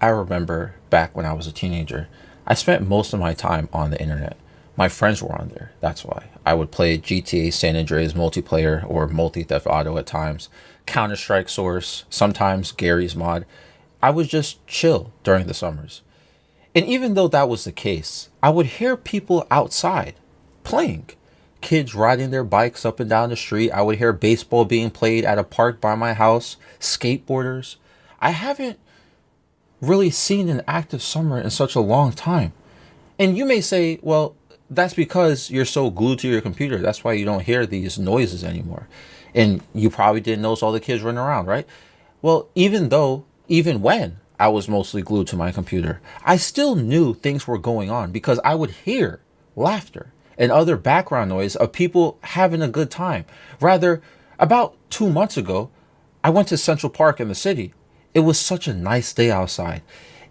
I remember back when I was a teenager, I spent most of my time on the internet. My friends were on there. That's why. I would play GTA San Andreas multiplayer or multi Theft Auto at times, Counter Strike Source, sometimes Gary's Mod. I would just chill during the summers. And even though that was the case, I would hear people outside playing. Kids riding their bikes up and down the street. I would hear baseball being played at a park by my house, skateboarders. I haven't really seen an active summer in such a long time. And you may say, well, that's because you're so glued to your computer. That's why you don't hear these noises anymore. And you probably didn't notice all the kids running around, right? Well, even when I was mostly glued to my computer, I still knew things were going on because I would hear laughter and other background noise of people having a good time. Rather, about 2 months ago, I went to Central Park in the city. It was such a nice day outside.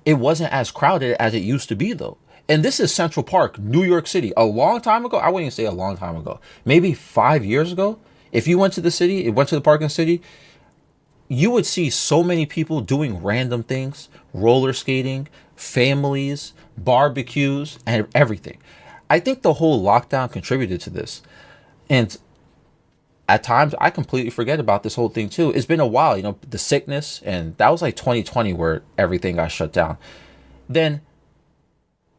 It wasn't as crowded as it used to be, though. And this is Central Park, New York City. A long time ago, I wouldn't even say a long time ago, maybe 5 years ago, if you went to the city, it went to the park in the city, you would see so many people doing random things, roller skating, families, barbecues, and everything. I think the whole lockdown contributed to this. And at times, I completely forget about this whole thing too. It's been a while, the sickness, and that was like 2020 where everything got shut down. Then,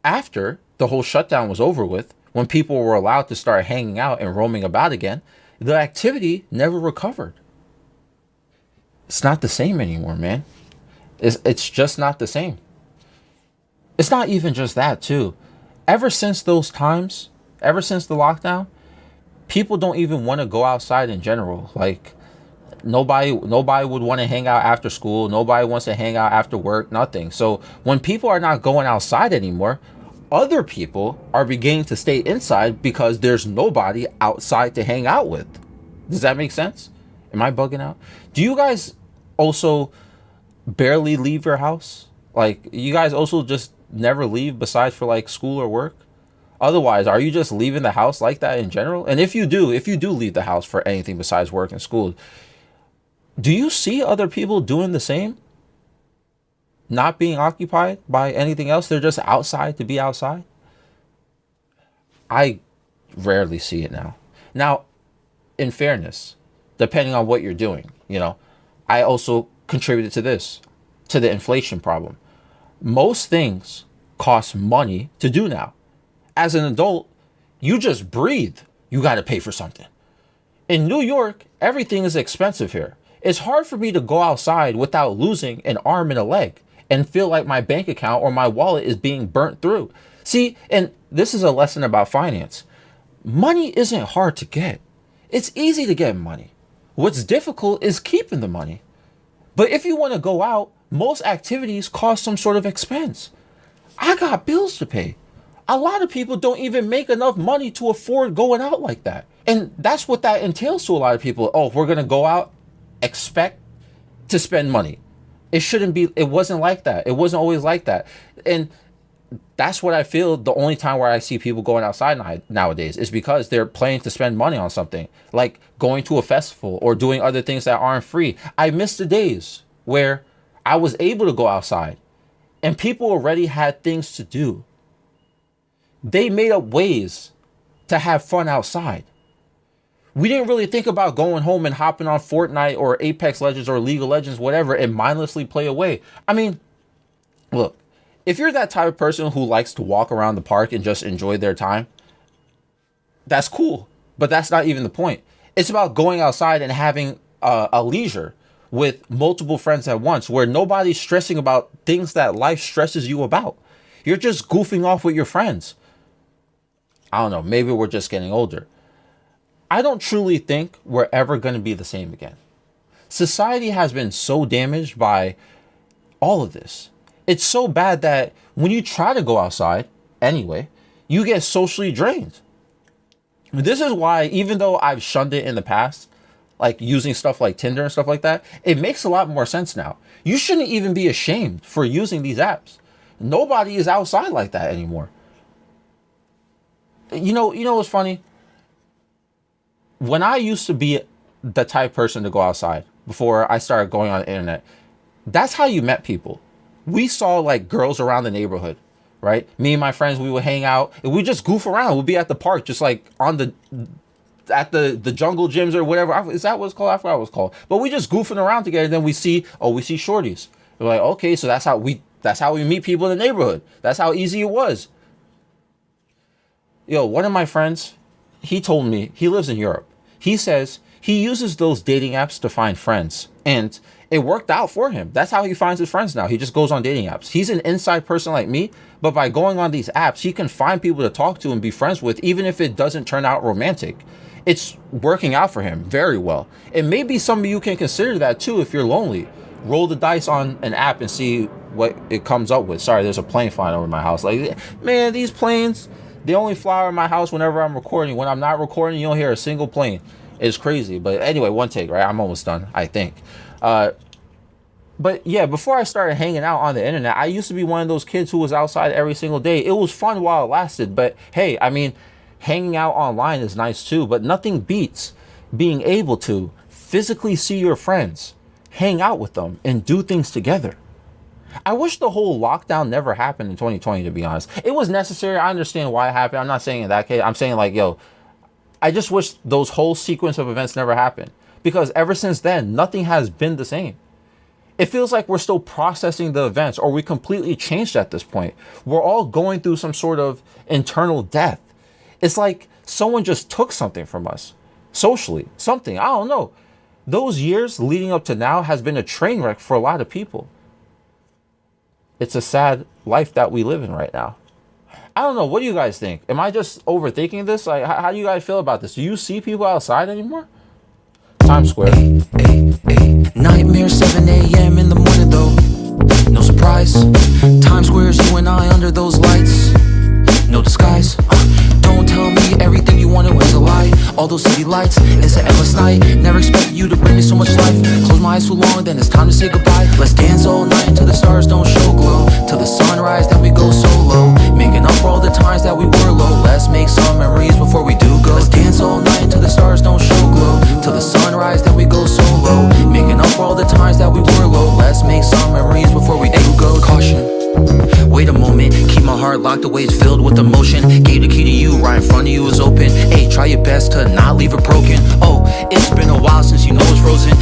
after the whole shutdown was over with, when people were allowed to start hanging out and roaming about again, the activity never recovered. It's not the same anymore, man. It's just not the same. It's not even just that, too. Ever since those times, ever since the lockdown, people don't even want to go outside in general. Like nobody would want to hang out after school. Nobody wants to hang out after work, nothing. So when people are not going outside anymore, other people are beginning to stay inside because there's nobody outside to hang out with. Does that make sense? Am I bugging out? Do you guys also barely leave your house? Like, you guys also just never leave besides for like school or work? Otherwise, are you just leaving the house like that in general? And if you do leave the house for anything besides work and school, do you see other people doing the same? Not being occupied by anything else? They're just outside to be outside? I rarely see it now. Now, in fairness, depending on what you're doing, I also contributed to this, to the inflation problem. Most things cost money to do now. As an adult, you just breathe. You got to pay for something. In New York, everything is expensive here. It's hard for me to go outside without losing an arm and a leg and feel like my bank account or my wallet is being burnt through. See, and this is a lesson about finance. Money isn't hard to get. It's easy to get money. What's difficult is keeping the money. But if you want to go out, most activities cost some sort of expense. I got bills to pay. A lot of people don't even make enough money to afford going out like that. And that's what that entails to a lot of people. Oh, if we're going to go out, expect to spend money. It wasn't like that. It wasn't always like that. And that's what I feel the only time where I see people going outside nowadays is because they're planning to spend money on something, like going to a festival or doing other things that aren't free. I miss the days where I was able to go outside and people already had things to do. They made up ways to have fun outside. We didn't really think about going home and hopping on Fortnite or Apex Legends or League of Legends, whatever, and mindlessly play away. I mean, look, if you're that type of person who likes to walk around the park and just enjoy their time, that's cool. But that's not even the point. It's about going outside and having a leisure with multiple friends at once where nobody's stressing about things that life stresses you about. You're just goofing off with your friends. I don't know. Maybe we're just getting older. I don't truly think we're ever going to be the same again. Society has been so damaged by all of this. It's so bad that when you try to go outside anyway, you get socially drained. This is why, even though I've shunned it in the past, like using stuff like Tinder and stuff like that, it makes a lot more sense now. You shouldn't even be ashamed for using these apps. Nobody is outside like that anymore. You know what's funny? When I used to be the type of person to go outside before I started going on the internet, that's how you met people. we saw like girls around the neighborhood, right? Me and my friends, we would hang out and we just goof around. We'd be at the park, just like on the at the jungle gyms or whatever. Is that what it's called? I forgot what it's called. But we just goofing around together. Then we see shorties. We're like, okay, so that's how we meet people in the neighborhood. That's how easy it was. Yo, one of my friends, he told me, he lives in Europe. He says he uses those dating apps to find friends, and it worked out for him. That's how he finds his friends now. He just goes on dating apps. He's an inside person like me, but by going on these apps, he can find people to talk to and be friends with, even if it doesn't turn out romantic. It's working out for him very well. And maybe some of you can consider that too if you're lonely. Roll the dice on an app and see what it comes up with. Sorry, there's a plane flying over my house. Like, man, these planes, they only fly over my house whenever I'm recording. When I'm not recording, you don't hear a single plane. It's crazy. But anyway, one take, right? I'm almost done, I think. But yeah, before I started hanging out on the internet, I used to be one of those kids who was outside every single day. It was fun while it lasted. But hey, I mean, hanging out online is nice too. But nothing beats being able to physically see your friends, hang out with them, and do things together. I wish the whole lockdown never happened in 2020, to be honest. It was necessary. I understand why it happened. I'm not saying in that case. I'm saying like, yo, I just wish those whole sequence of events never happened. Because ever since then, nothing has been the same. It feels like we're still processing the events, or we completely changed at this point. We're all going through some sort of internal death. It's like someone just took something from us. Socially. Something. I don't know. Those years leading up to now has been a train wreck for a lot of people. It's a sad life that we live in right now. I don't know. What do you guys think? Am I just overthinking this? Like, how do you guys feel about this? Do you see people outside anymore? Times Square. Nightmare 7 a.m. in the morning though. No surprise. Times Square's you and I under those lights. No disguise. Don't tell me everything you wanted was a lie. All those city lights, it's an endless night. Never expected you to bring me so much life. Close my eyes too long, then it's time to say goodbye. Let's dance all night until the stars don't show glow. Till the sunrise, then we go solo. Making up for all the times that we were low. Let's make some memories before we do go. Let's dance all night until the stars don't show glow. Till the sunrise, then we go solo. Making up for all the times that we were low. Let's make some memories before we do go. Caution. Wait a moment, keep my heart locked away, it's filled with emotion. Gave the key to you, right in front of you is open. Hey, try your best to not leave it broken. Oh, it's been a while since you know it's frozen.